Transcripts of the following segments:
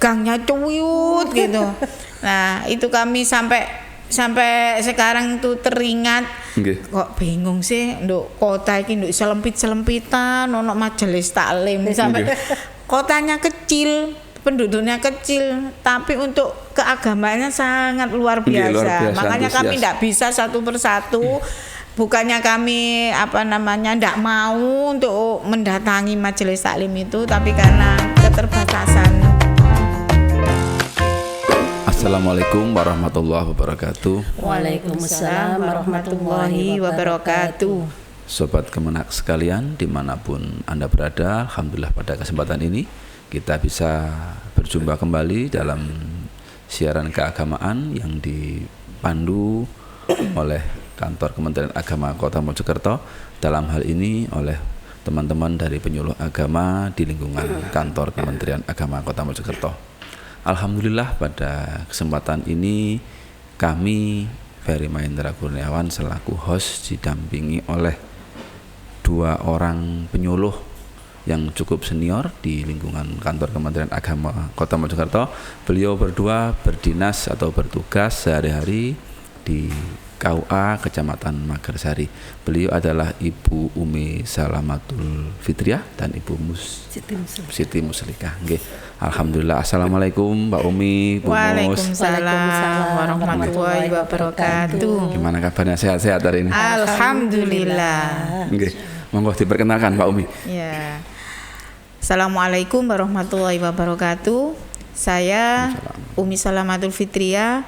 gangnya cuyut gitu. Nah, itu kami sampai sekarang tuh teringat. Kok bingung sih nduk kota iki nduk selempit-selempitan ono majelis taklim sampai kotanya kecil, penduduknya kecil, tapi untuk keagamaannya sangat luar biasa. Makanya kami tidak bisa satu persatu. Bukannya kami tidak mau untuk mendatangi majelis taklim itu, tapi karena keterbatasan. Assalamualaikum warahmatullahi wabarakatuh. Waalaikumsalam warahmatullahi wabarakatuh. Sobat Kemenak sekalian, dimanapun Anda berada, alhamdulillah pada kesempatan ini kita bisa berjumpa kembali dalam siaran keagamaan yang dipandu oleh Kantor Kementerian Agama Kota Mojokerto, dalam hal ini oleh teman-teman dari penyuluh agama di lingkungan Kantor Kementerian Agama Kota Mojokerto. Alhamdulillah pada kesempatan ini kami Ferry Mahendra Kurniawan selaku host didampingi oleh dua orang penyuluh yang cukup senior di lingkungan Kantor Kementerian Agama Kota Mojokerto. Beliau berdua berdinas atau bertugas sehari-hari di KUA Kecamatan Magersari. Beliau adalah Ibu Umi Salamatul Fitriah dan Ibu Siti Muslikah. Nggih. Alhamdulillah. Assalamualaikum Mbak Umi, Bu Mus. Waalaikumsalam warahmatullahi wabarakatuh. Gimana kabarnya, sehat-sehat hari ini? Alhamdulillah. Nggih. Monggo diperkenalkan Mbak Umi. Ya. Assalamualaikum warahmatullahi wabarakatuh. Saya Umi Salamatul Fitriah,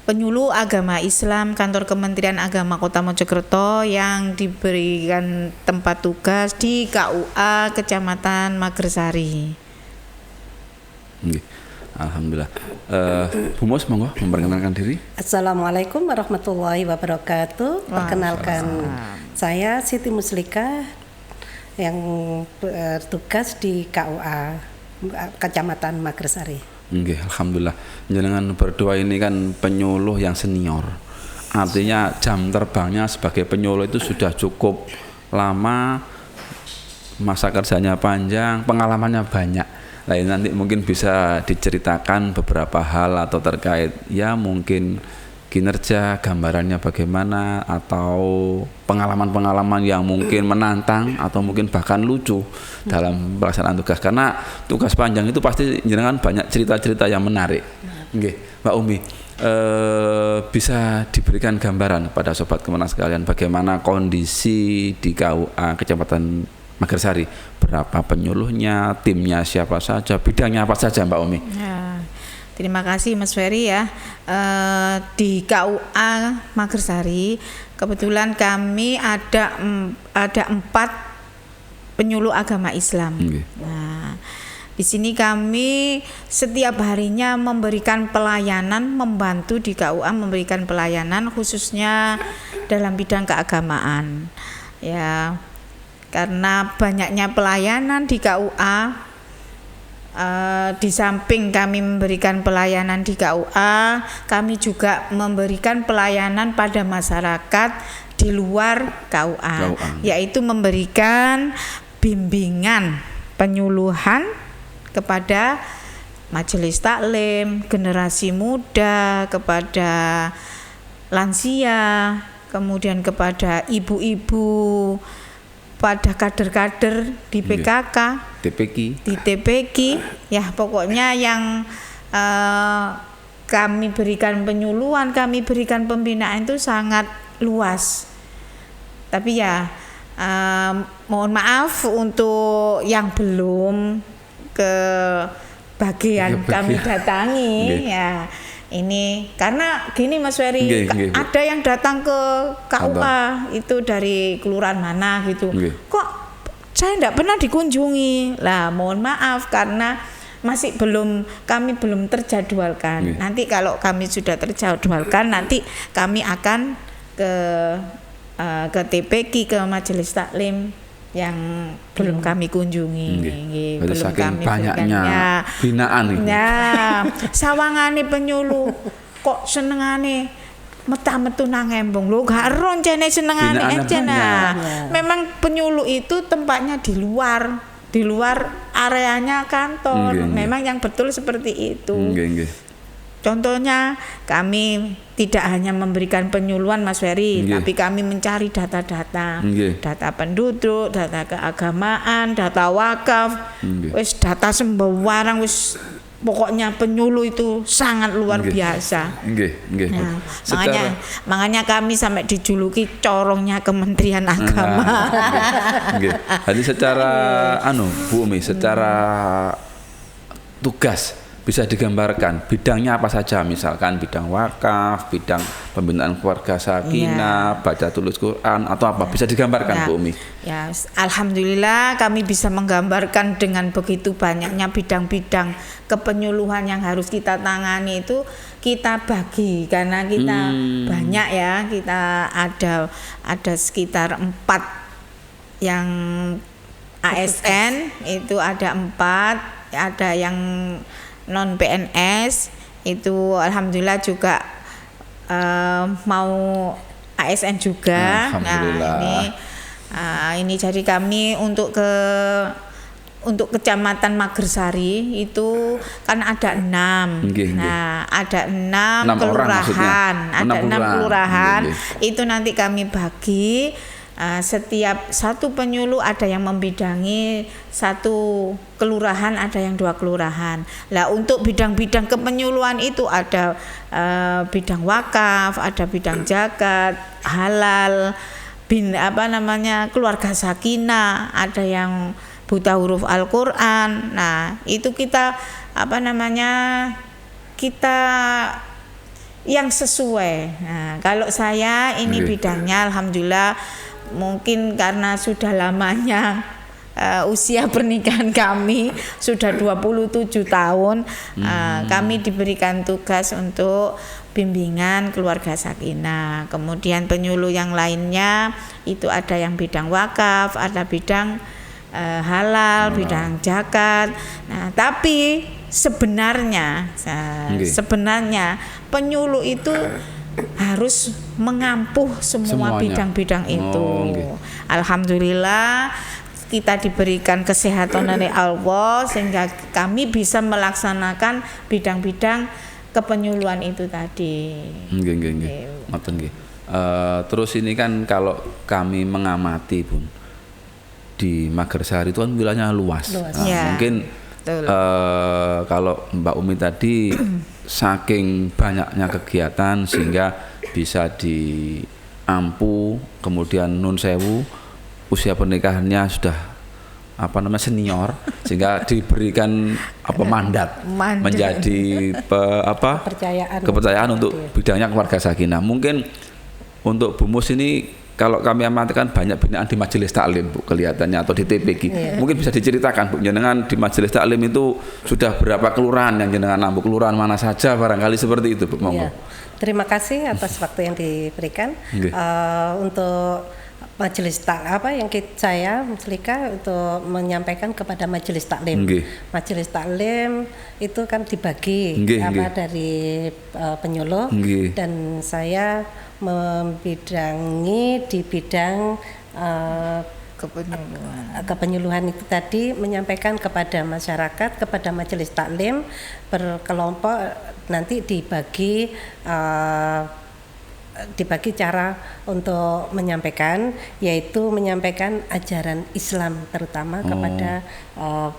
penyuluh agama Islam Kantor Kementerian Agama Kota Mojokerto yang diberikan tempat tugas di KUA Kecamatan Magersari. Alhamdulillah. Bu Mus, monggo memperkenalkan diri. Assalamualaikum warahmatullahi wabarakatuh. Perkenalkan, saya Siti Muslikah yang bertugas di KUA Kecamatan Magersari. Alhamdulillah. Jenengan berdua ini kan penyuluh yang senior. Artinya jam terbangnya sebagai penyuluh itu sudah cukup lama, masa kerjanya panjang, pengalamannya banyak. Nah, nanti mungkin bisa diceritakan beberapa hal atau terkait ya mungkin kinerja, gambarannya bagaimana, atau pengalaman-pengalaman yang mungkin menantang atau mungkin bahkan lucu dalam pelaksanaan tugas, karena tugas panjang itu pasti jenengan banyak cerita-cerita yang menarik. Mbak Umi, bisa diberikan gambaran pada sobat Kemenak sekalian bagaimana kondisi di KUA Kecamatan Magersari, berapa penyuluhnya, timnya siapa saja, bidangnya apa saja Mbak Umi? Ya, terima kasih Mas Ferry ya. Di KUA Magersari kebetulan kami ada 4 penyuluh agama Islam. Nah, di sini kami setiap harinya memberikan pelayanan, membantu di KUA memberikan pelayanan khususnya dalam bidang keagamaan. Ya, karena banyaknya pelayanan di KUA, di samping kami memberikan pelayanan di KUA, kami juga memberikan pelayanan pada masyarakat di luar KUA. Yaitu memberikan bimbingan penyuluhan kepada majelis taklim, generasi muda, kepada lansia, kemudian kepada ibu-ibu, pada kader-kader di PKK, di TPQ, ya pokoknya yang kami berikan penyuluhan, kami berikan pembinaan itu sangat luas. Tapi ya mohon maaf untuk yang belum ke bagian kami datangi ya. Ini karena gini Mas Ferry, ada yang datang ke KUA itu dari kelurahan mana gitu. Kok saya tidak pernah dikunjungi. Lah mohon maaf karena kami belum terjadwalkan. Nanti kalau kami sudah terjadwalkan, nanti kami akan ke TPQ, ke majelis taklim yang belum kami kunjungi. Belum kami banyaknya binaan itu. Nah, sawangane penyuluh kok senengane metah-metu nang embong lho, gak roncene senengane aja. Nah, memang penyuluh itu tempatnya di luar areanya kantor. Nggih, nggih. Memang yang betul seperti itu. Nggih, nggih. Contohnya kami tidak hanya memberikan penyuluhan Mas Ferry, Nggih. tapi kami mencari data-data, Nggih. data penduduk, data keagamaan, data wakaf, Nggih. wis data sembarang, wis pokoknya penyuluh itu sangat luar Nggih. biasa. Nggih, nggih. Bu. Nah, makanya kami sampai dijuluki corongnya Kementerian Agama. Nggih. Jadi secara Bu Umi, secara tugas bisa digambarkan bidangnya apa saja, misalkan bidang wakaf, bidang pembinaan keluarga sakinah, baca tulis Quran atau apa, bisa digambarkan Bu Umi? Ya, alhamdulillah kami bisa menggambarkan dengan begitu banyaknya bidang-bidang kepenyuluhan yang harus kita tangani itu kita bagi karena kita banyak ya, kita ada sekitar 4 yang ASN itu ada 4, ada yang non PNS itu alhamdulillah juga mau ASN juga. Nah, ini jadi kami untuk Kecamatan Magersari itu kan ada 6. Nah, ada 6 kelurahan, ada 6 kelurahan. Itu nanti kami bagi. Setiap satu penyuluh ada yang membidangi satu kelurahan, ada yang 2 kelurahan. Lah untuk bidang-bidang kepenyuluhan itu ada bidang wakaf, ada bidang zakat, halal, keluarga sakinah, ada yang buta huruf Al-Qur'an. Nah, itu kita kita yang sesuai. Nah, kalau saya ini bidangnya alhamdulillah mungkin karena sudah lamanya usia pernikahan kami sudah 27 tahun, kami diberikan tugas untuk bimbingan keluarga sakinah. Kemudian penyuluh yang lainnya itu ada yang bidang wakaf, ada bidang halal, bidang zakat. Nah, tapi sebenarnya penyuluh itu harus mengampuh semua bidang-bidang itu. Alhamdulillah kita diberikan kesehatan dari Allah sehingga kami bisa melaksanakan bidang-bidang kepenyuluhan itu tadi. Terus ini kan kalau kami mengamati Bun, di Magersari itu kan wilayahnya luas. Mungkin kalau Mbak Umi tadi saking banyaknya kegiatan sehingga bisa diampu, kemudian nun sewu usia pernikahannya sudah senior sehingga diberikan mandat menjadi kepercayaan untuk bidangnya keluarga sakinah. Mungkin untuk Bu Mus ini kalau kami amatikan banyak binaan di majelis taklim Bu kelihatannya atau di TPG. Mungkin bisa diceritakan Bu, jenengan di majelis taklim itu sudah berapa kelurahan yang jenengan nampu, kelurahan mana saja barangkali seperti itu Bu. Monggo. Terima kasih atas waktu yang diberikan. Untuk majelis yang saya Muslika untuk menyampaikan kepada majelis taklim. Majelis taklim itu kan dibagi dari penyuluh dan saya membidangi di bidang kepenyuluhan itu tadi, menyampaikan kepada masyarakat, kepada majelis taklim berkelompok, nanti dibagi cara untuk menyampaikan, yaitu menyampaikan ajaran Islam terutama kepada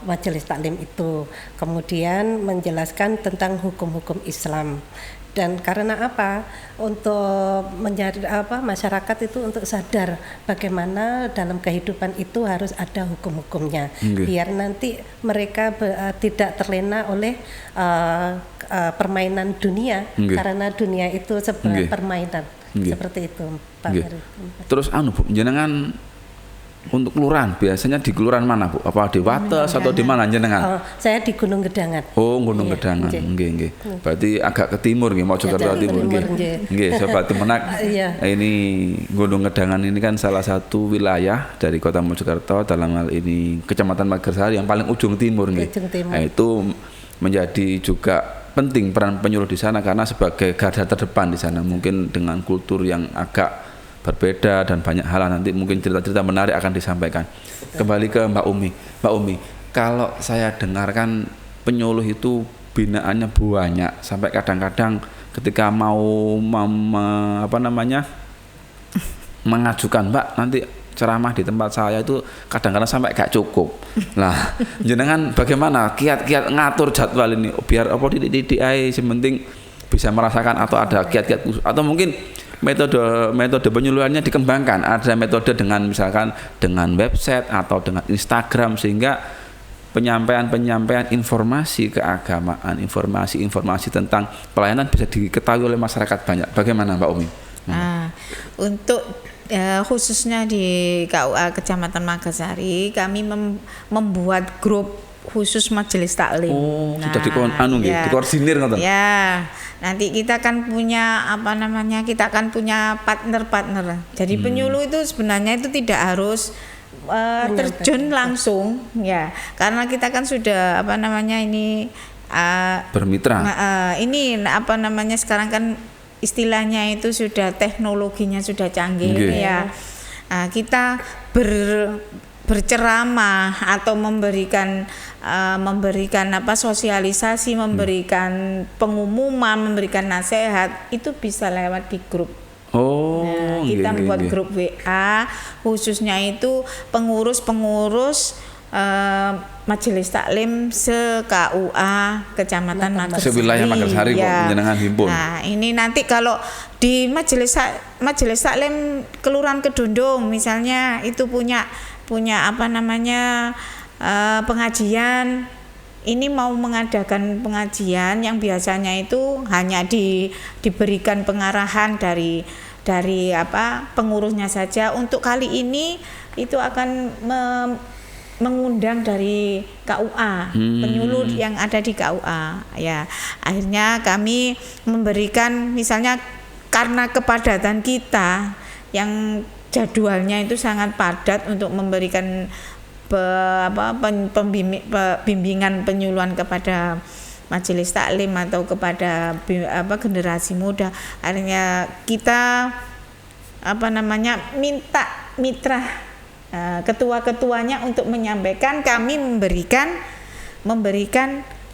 majelis taklim itu, kemudian menjelaskan tentang hukum-hukum Islam. Dan karena apa? Untuk menjadi masyarakat itu untuk sadar bagaimana dalam kehidupan itu harus ada hukum-hukumnya, biar nanti mereka tidak terlena oleh permainan dunia, karena dunia itu sebuah permainan. Seperti itu Pak. Terus Bu, jenengan untuk kelurahan biasanya di kelurahan mana Bu? Apa di Wates atau di mana jenengan? Saya di Gunung Gedangan. Gunung Gedangan. Nggih. Berarti agak ke timur nggih, Mojokerto timur nggih. Sobat Temenak. Ini Gunung Gedangan ini kan salah satu wilayah dari Kota Mojokerto, dalam hal ini Kecamatan Magersari yang paling ujung timur nggih. Nah, itu menjadi juga penting peran penyuluh di sana karena sebagai garda terdepan di sana, mungkin dengan kultur yang agak berbeda dan banyak hal nanti mungkin cerita-cerita menarik akan disampaikan. Kembali ke Mbak Umi. Mbak Umi, kalau saya dengarkan penyuluh itu binaannya banyak sampai kadang-kadang ketika mau mengajukan, Mbak nanti ceramah di tempat saya itu kadang-kadang sampai gak cukup. Lah, jenengan bagaimana kiat-kiat ngatur jadwal ini biar apa titik-titik ae penting bisa merasakan, atau ada kiat-kiat khusus, atau mungkin metode penyuluhannya dikembangkan, ada metode dengan misalkan dengan website atau dengan Instagram sehingga penyampaian informasi keagamaan, informasi tentang pelayanan bisa diketahui oleh masyarakat banyak. Bagaimana Mbak Umi? Untuk khususnya di KUA Kecamatan Magersari, kami membuat grup khusus majelis taklim. Sudah dikoordinir ngoten. Ya, nanti kita akan punya kita akan punya partner. Jadi penyuluh itu sebenarnya itu tidak harus terjun langsung, ya, karena kita kan sudah bermitra. Ini sekarang kan istilahnya itu sudah teknologinya sudah canggih, ya. Kita berceramah atau memberikan sosialisasi, memberikan pengumuman, memberikan nasihat itu bisa lewat di grup. Kita membuat grup WA khususnya itu pengurus majelis taklim se-KUA Kecamatan Magersari. Sewilayah Magersari kok jenengan himpun. Nah, ini nanti kalau di majelis taklim Kelurahan Kedundung misalnya itu punya pengajian, ini mau mengadakan pengajian yang biasanya itu hanya diberikan pengarahan dari pengurusnya saja. Untuk kali ini itu akan mengundang dari KUA, penyuluh yang ada di KUA, ya. Akhirnya kami memberikan, misalnya karena kepadatan kita yang jadwalnya itu sangat padat untuk memberikan bimbingan penyuluhan kepada majelis taklim atau kepada generasi muda. Akhirnya kita minta mitra ketua-ketuanya untuk menyampaikan, kami memberikan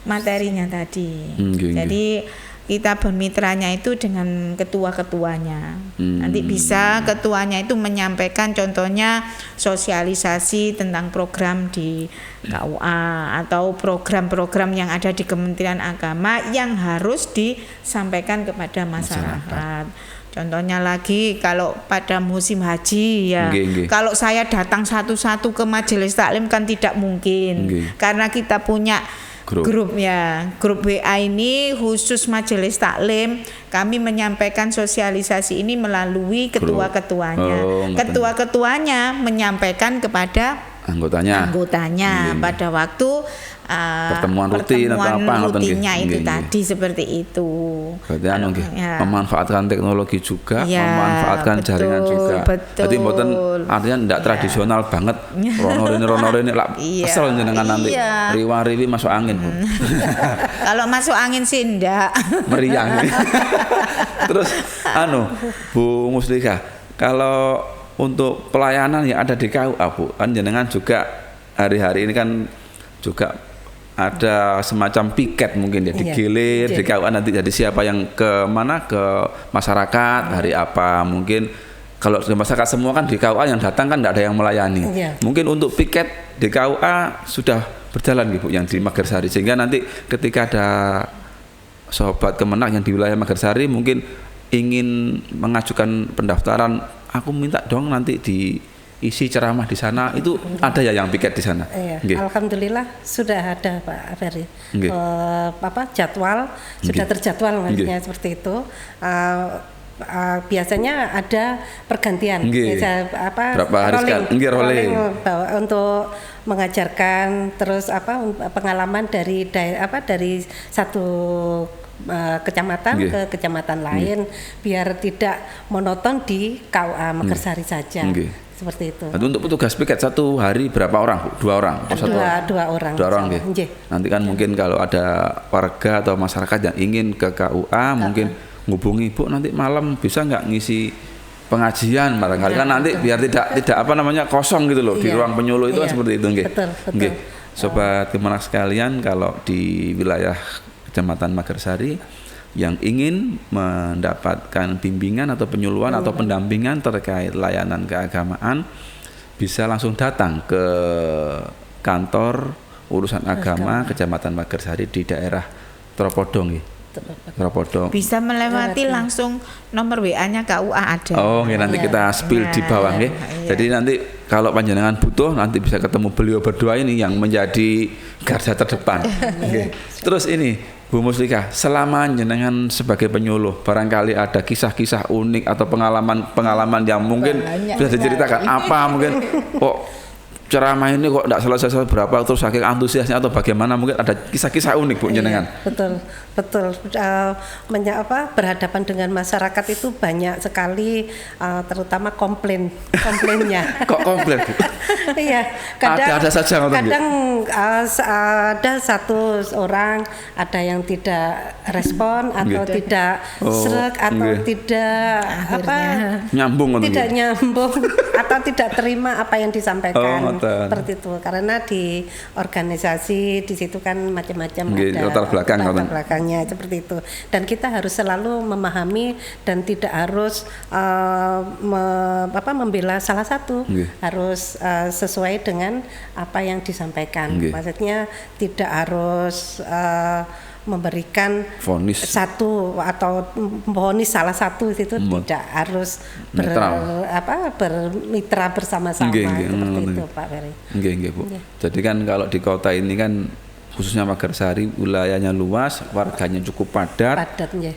materinya tadi. Jadi kita bermitranya itu dengan ketua-ketuanya. Nanti bisa ketuanya itu menyampaikan contohnya sosialisasi tentang program di KUA atau program-program yang ada di Kementerian Agama yang harus disampaikan kepada masyarakat. Contohnya lagi kalau pada musim haji ya, kalau saya datang satu-satu ke majelis taklim kan tidak mungkin, karena kita punya grup WA ini khusus majelis taklim. Kami menyampaikan sosialisasi ini melalui ketua-ketuanya. Ketua-ketuanya menyampaikan kepada anggotanya pada waktu pertemuan rutinnya itu tadi seperti itu. Berarti memanfaatkan teknologi juga, memanfaatkan jaringan juga. Jadi mboten artinya tidak tradisional banget. Rono rene lak kesel jenengan nanti riwa-riwi masuk angin. Kalau masuk angin sih ndak. Meriang. Terus Bu Muslika, kalau untuk pelayanan yang ada di KUA, Bu, kan jenengan juga hari-hari ini kan juga ada semacam piket mungkin ya, digilir di KUA nanti, jadi siapa yang ke masyarakat hari apa, mungkin kalau di masyarakat semua kan di KUA yang datang kan tidak ada yang melayani. Mungkin untuk piket di KUA sudah berjalan Bu yang di Magersari, sehingga nanti ketika ada sobat Kemenak yang di wilayah Magersari mungkin ingin mengajukan pendaftaran, aku minta dong nanti diisi ceramah di sana, itu ada ya yang piket di sana? Alhamdulillah sudah ada Pak Ferry. Jadwal sudah terjadwal maksudnya seperti itu. Biasanya ada pergantian. Berapa hari sekali? Rolling untuk mengajarkan, terus pengalaman dari satu kecamatan ke kecamatan lain, biar tidak monoton di KUA Magersari saja. Seperti itu. Untuk petugas piket satu hari berapa orang, Bu? 2 orang? Dua orang. Nanti kan mungkin kalau ada warga atau masyarakat yang ingin ke KUA mungkin ngubungi, Bu, nanti malam bisa nggak ngisi pengajian barangkali kan nanti biar tidak kosong gitu loh di ruang penyuluh itu kan seperti itu. Betul. Sobat Kemenak sekalian, kalau di wilayah Kecamatan Magersari yang ingin mendapatkan bimbingan atau penyuluhan atau pendampingan terkait layanan keagamaan, bisa langsung datang ke kantor urusan agama Kecamatan Magersari di daerah Tropodong. Tropodong. Bisa melewati langsung nomor WA-nya KUA ada. Oh, nanti kita spill di bawah nggih. Jadi nanti kalau panjenengan butuh nanti bisa ketemu beliau berdua ini yang menjadi garda terdepan. Terus ini Bu Muslika, selama jenengan sebagai penyuluh, barangkali ada kisah-kisah unik atau pengalaman yang mungkin bisa diceritakan apa mungkin kok ceramah ini kok tidak selesai berapa terus saking antusiasnya atau bagaimana, mungkin ada kisah-kisah unik Bu jenengan. Betul. Berhadapan dengan masyarakat itu banyak sekali, terutama komplainnya. Kok komplain Bu? Iya, kadang ada satu orang ada yang tidak respon atau tidak sreg atau tidak nyambung atau tidak terima apa yang disampaikan. Seperti itu, karena di organisasi di situ kan macam-macam ada latar belakangnya seperti itu, dan kita harus selalu memahami dan tidak harus membela salah satu, harus sesuai dengan apa yang disampaikan. Maksudnya tidak harus memberikan vonis satu atau vonis salah satu itu tidak harus bermitra bersama-sama seperti itu Pak Ferry. Bu. Jadi kan kalau di kota ini kan khususnya Magersari wilayahnya luas, warganya cukup padat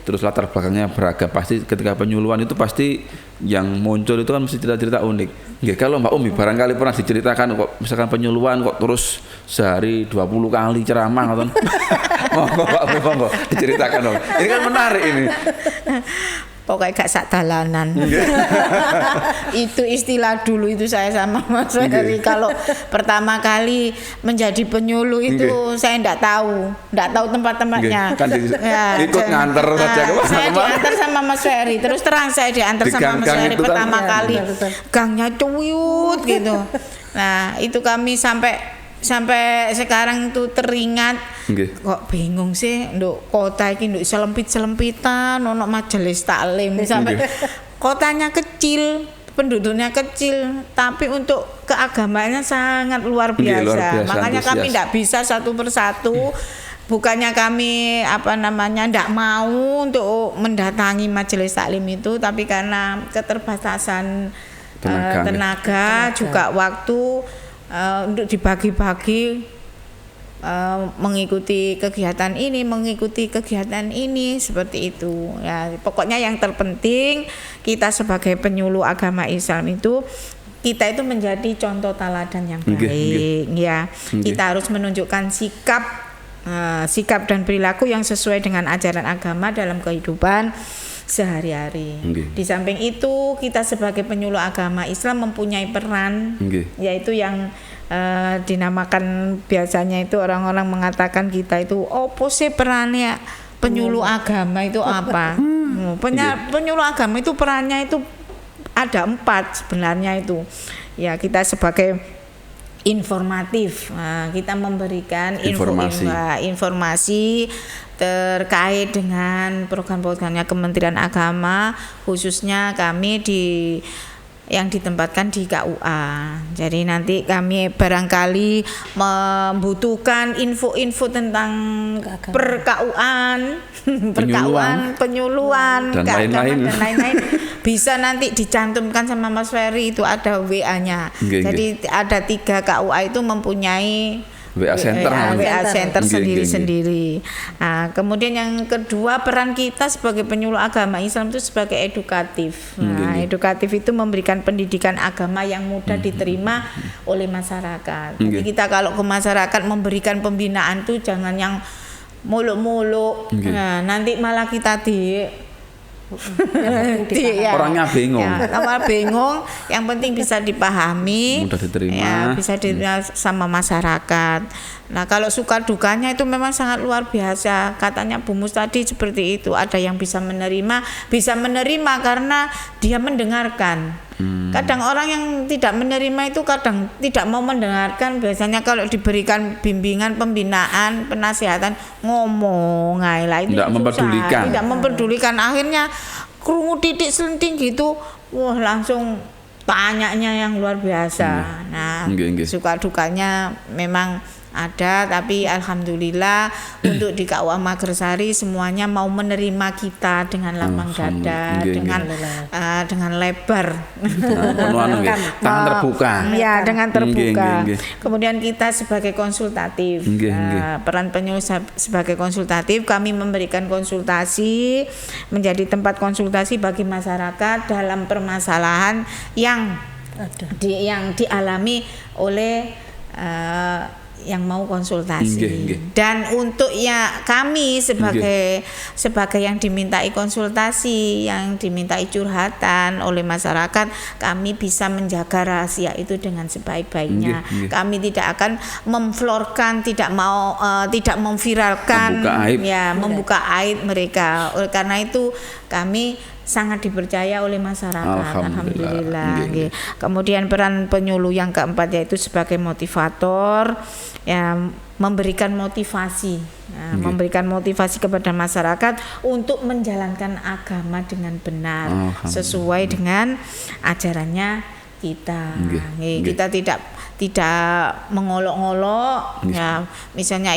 terus latar belakangnya beragam. Pasti ketika penyuluhan itu pasti yang muncul itu kan mesti cerita-cerita unik. Kalau Mbak Umi barangkali pernah diceritakan kok misalkan penyuluhan kok terus sehari 20 kali ceramah atau monggo diceritakan dong. Ini kan menarik ini. Pokoknya gak sak dalanan. Itu istilah dulu itu saya sama Mas Ferry. Kalau pertama kali menjadi penyuluh itu saya enggak tahu tempat-tempatnya. Kan ikut nganter saja ke mana. Saya diantar sama Mas Ferry. Terus terang saya diantar sama Mas Ferry pertama kali. Gangnya cuyut gitu. Nah, itu kami sampai sekarang itu teringat. Kok bingung sih nduk kota iki nduk selempit-selempitan ono majelis taklim sampai kotanya kecil, penduduknya kecil, tapi untuk keagamaannya sangat luar biasa. Makanya kami tidak bisa satu persatu. Bukannya kami tidak mau untuk mendatangi majelis taklim itu, tapi karena keterbatasan tenaga juga waktu untuk dibagi-bagi, mengikuti kegiatan ini seperti itu ya. Pokoknya yang terpenting kita sebagai penyuluh agama Islam itu kita itu menjadi contoh teladan yang baik ya. Kita harus menunjukkan sikap dan perilaku yang sesuai dengan ajaran agama dalam kehidupan sehari-hari. Di samping itu kita sebagai penyuluh agama Islam mempunyai peran, yaitu yang dinamakan biasanya itu orang-orang mengatakan kita itu opo sih perannya penyuluh agama itu apa? Penyuluh agama itu perannya itu ada 4 sebenarnya itu. Ya, kita sebagai informatif, kita memberikan informasi terkait dengan program-programnya Kementerian Agama, khususnya kami yang ditempatkan di KUA. Jadi nanti kami barangkali membutuhkan info-info tentang perKUAN, penyuluhan, dan lain-lain, bisa nanti dicantumkan sama Mas Ferry, itu ada WA-nya. Jadi ada 3 KUA itu mempunyai WA Center sendiri-sendiri. Nah, kemudian yang kedua, peran kita sebagai penyuluh agama Islam itu sebagai edukatif. Nah, edukatif itu memberikan pendidikan agama yang mudah diterima oleh masyarakat. Jadi kita kalau ke masyarakat memberikan pembinaan itu jangan yang muluk-muluk. Nah, nanti malah kita orangnya bingung. Bingung, yang penting bisa dipahami, mudah diterima, ya, bisa diterima sama masyarakat. Nah, kalau suka dukanya itu memang sangat luar biasa. Katanya Bu Mus tadi seperti itu, ada yang bisa menerima karena dia mendengarkan. Kadang orang yang tidak menerima itu kadang tidak mau mendengarkan. Biasanya kalau diberikan bimbingan, pembinaan, penasihatan, ngomong lah itu tidak mempedulikan. Tidak mempedulikan. Akhirnya krungu titik selenting gitu, wah langsung tanyanya yang luar biasa. Nah, suka dukanya memang ada, tapi alhamdulillah untuk di KUA Magersari semuanya mau menerima kita dengan lapang dada, dengan lebar, tangan terbuka. Ya, dengan terbuka. Kemudian kita sebagai konsultatif, peran penyuluh sebagai konsultatif, kami memberikan konsultasi, menjadi tempat konsultasi bagi masyarakat dalam permasalahan yang dialami oleh yang mau konsultasi. Dan untuk ya kami sebagai yang dimintai konsultasi, yang dimintai curhatan oleh masyarakat, kami bisa menjaga rahasia itu dengan sebaik-baiknya. Kami tidak akan memflorkan, tidak mau tidak memviralkan, membuka aib mereka. Oleh karena itu kami sangat dipercaya oleh masyarakat. Alhamdulillah. Kemudian peran penyuluh yang keempat yaitu sebagai motivator, ya, memberikan motivasi, memberikan motivasi kepada masyarakat untuk menjalankan agama dengan benar, sesuai dengan ajarannya kita. Kita tidak mengolok-olok, ya, misalnya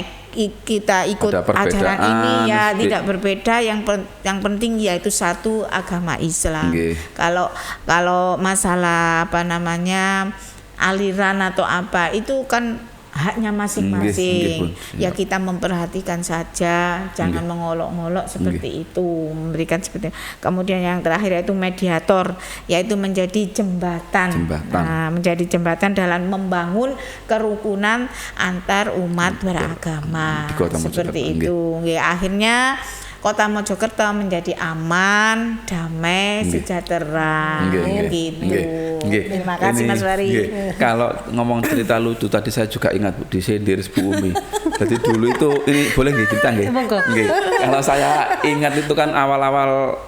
kita ikut ajaran ini ya tidak berbeda, yang penting yaitu satu agama Islam. Kalau masalah aliran atau apa itu kan haknya masing-masing. Ya kita memperhatikan saja, jangan mengolok-ngolok seperti itu, memberikan seperti itu. Kemudian yang terakhir yaitu mediator, yaitu menjadi jembatan. Menjadi jembatan dalam membangun kerukunan antar umat beragama. Seperti itu. Akhirnya Kota Mojokerto menjadi aman, damai, sejahtera. Gitu. Terima kasih Mas Wari. Kalau ngomong cerita lucu tadi saya juga ingat Bu, disindir Bu Umi. Jadi dulu itu ini boleh nggih cerita nggih? Kalau saya ingat itu kan awal-awal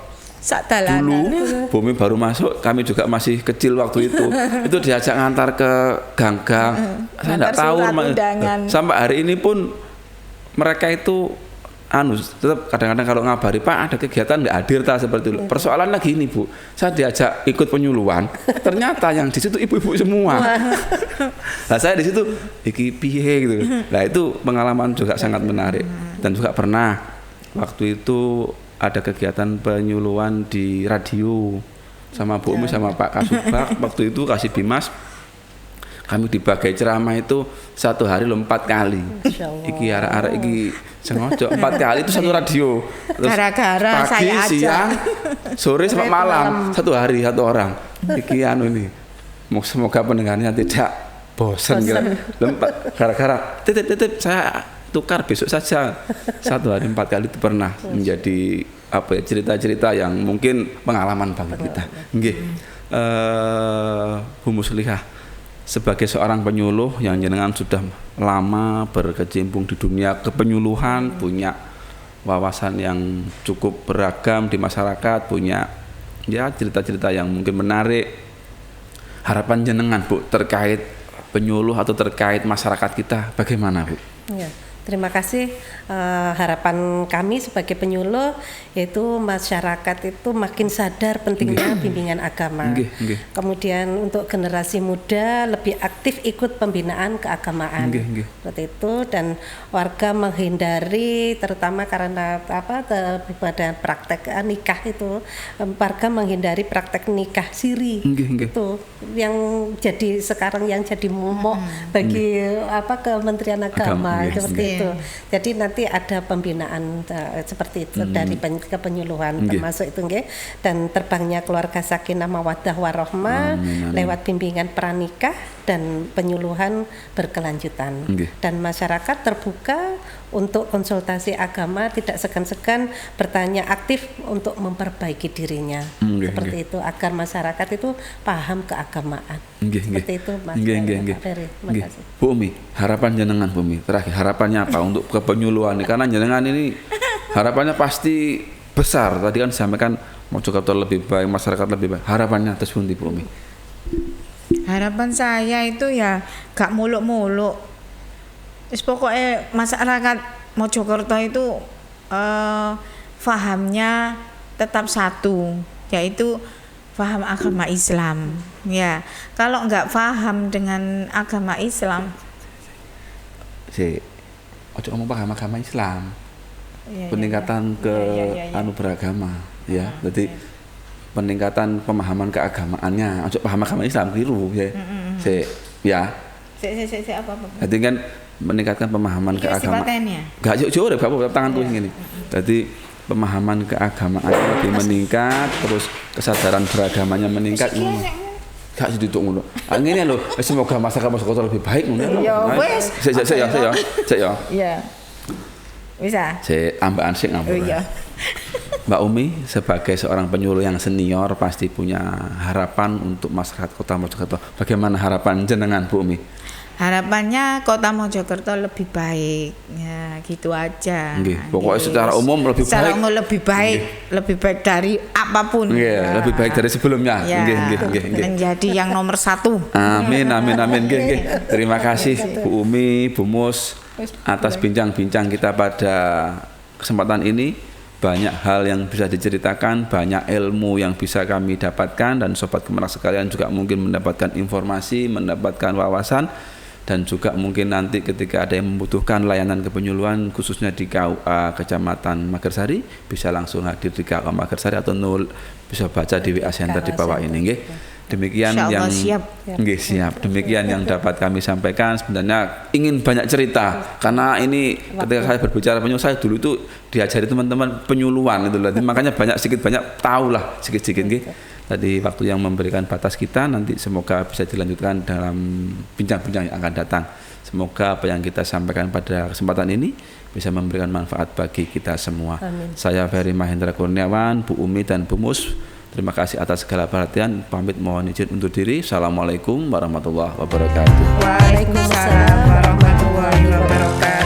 dulu Bu Umi baru masuk, kami juga masih kecil waktu itu. Itu diajak ngantar ke gang-gang. Saya enggak tahu sampai hari ini pun mereka itu tetap kadang-kadang kalau ngabari Pak ada kegiatan nggak hadir seperti itu. Persoalan lagi ini Bu, saya diajak ikut penyuluhan, ternyata yang di situ ibu-ibu semua. Nah saya di situ iki piye gitu. Nah itu pengalaman juga sangat menarik. Dan juga pernah waktu itu ada kegiatan penyuluhan di radio sama Bu Umi sama Pak Kasubag. Waktu itu Kasih Bimas, kami dibagai ceramah itu satu hari 4 kali. Iki arek-arek iki sengaja 4 kali itu satu radio. Terus gara-gara pagi, saya siang, sore sampai malam, satu hari satu orang. Iki ini. Semoga pendengarnya tidak bosan gara-gara titip saya tukar besok saja. Satu hari 4 kali itu pernah menjadi cerita-cerita yang mungkin pengalaman bagi kita. Nggih. Bu Muslihah, sebagai seorang penyuluh yang jenengan sudah lama berkecimpung di dunia kepenyuluhan, punya wawasan yang cukup beragam di masyarakat, punya ya cerita-cerita yang mungkin menarik. Harapan jenengan Bu terkait penyuluh atau terkait masyarakat kita bagaimana Bu? Ya, terima kasih. Harapan kami sebagai penyuluh yaitu masyarakat itu makin sadar pentingnya bimbingan agama. Kemudian untuk generasi muda lebih aktif ikut pembinaan keagamaan. Seperti itu, dan warga menghindari terutama karena pada praktek nikah itu, warga menghindari praktek nikah siri. Itu yang jadi sekarang yang jadi momok bagi Kementerian Agama seperti itu. Jadi nanti ada pembinaan seperti itu dari kepenyuluhan termasuk itu dan terbangnya keluarga sakinah mawaddah warahmah lewat bimbingan pranikah dan penyuluhan berkelanjutan. Dan masyarakat terbuka untuk konsultasi agama, tidak segan-segan bertanya, aktif untuk memperbaiki dirinya. Seperti itu agar masyarakat itu paham keagamaan. Seperti itu Mas Ferry. Terima kasih. Bu Umi, harapan jenengan Bu Umi, terakhir harapannya apa untuk kepenyuluhan ini? Karena jenengan ini harapannya pasti besar. Tadi kan disampaikan Mojokerto lebih baik, masyarakat lebih baik. Harapannya atas pundi Bu Umi? Harapan saya itu ya gak muluk-muluk. Wis pokoknya masyarakat Mojokerto itu fahamnya tetap satu, yaitu faham agama Islam. Ya, kalau nggak faham dengan agama Islam, Ojo ngomong paham agama Islam. ya, Peningkatan ke anu beragama, ya. Jadi peningkatan pemahaman keagamaannya. Ojo paham agama Islam keliru ya. Ya. Apa? Jadi kan meningkatkan pemahaman keagamaan. Gak jauh-jauh deh Bapak tanganku ini. Jadi pemahaman keagamaan lebih meningkat, terus kesadaran beragamanya meningkat. Gak sedikit ngono. Ngene lho, semoga masyarakat Mojokerto lebih baik ngono. Ya wis. Saya ya. Iya. Bisa. Saya ambakan sik ngapura. Oh iya. Mbak Umi sebagai seorang penyuluh yang senior pasti punya harapan untuk masyarakat Kota Mojokerto. Bagaimana harapan jenengan Bu Umi? Harapannya Kota Mojokerto lebih baik, ya gitu aja. Pokoknya secara umum lebih secara baik. umum lebih baik, lebih baik dari apapun. Lebih baik dari sebelumnya. Ya, menjadi yang nomor 1. Amin. Terima kasih Bu Umi, Bu Mus atas bincang-bincang kita pada kesempatan ini. Banyak hal yang bisa diceritakan, banyak ilmu yang bisa kami dapatkan, dan Sobat Kemenak sekalian juga mungkin mendapatkan informasi, mendapatkan wawasan, dan juga mungkin nanti ketika ada yang membutuhkan layanan kepenyuluhan khususnya di KUA Kecamatan Magersari bisa langsung hadir di KUA Magersari atau bisa baca di WA Center di bawah ini nggih. Demikian yang siap. Demikian yang dapat kami sampaikan. Sebenarnya ingin banyak cerita karena ini ketika saya berbicara penyuluh, saya dulu itu diajari teman-teman penyuluhan itu loh. Makanya sedikit banyak tahu lah sedikit nggih. Tadi waktu yang memberikan batas kita, nanti semoga bisa dilanjutkan dalam bincang-bincang yang akan datang. Semoga apa yang kita sampaikan pada kesempatan ini bisa memberikan manfaat bagi kita semua. Amin. Saya Ferry Mahendra Kurniawan, Bu Umi dan Bu Mus, terima kasih atas segala perhatian. Pamit mohon izin undur diri. Assalamualaikum warahmatullahi wabarakatuh. Waalaikumsalam warahmatullahi wabarakatuh.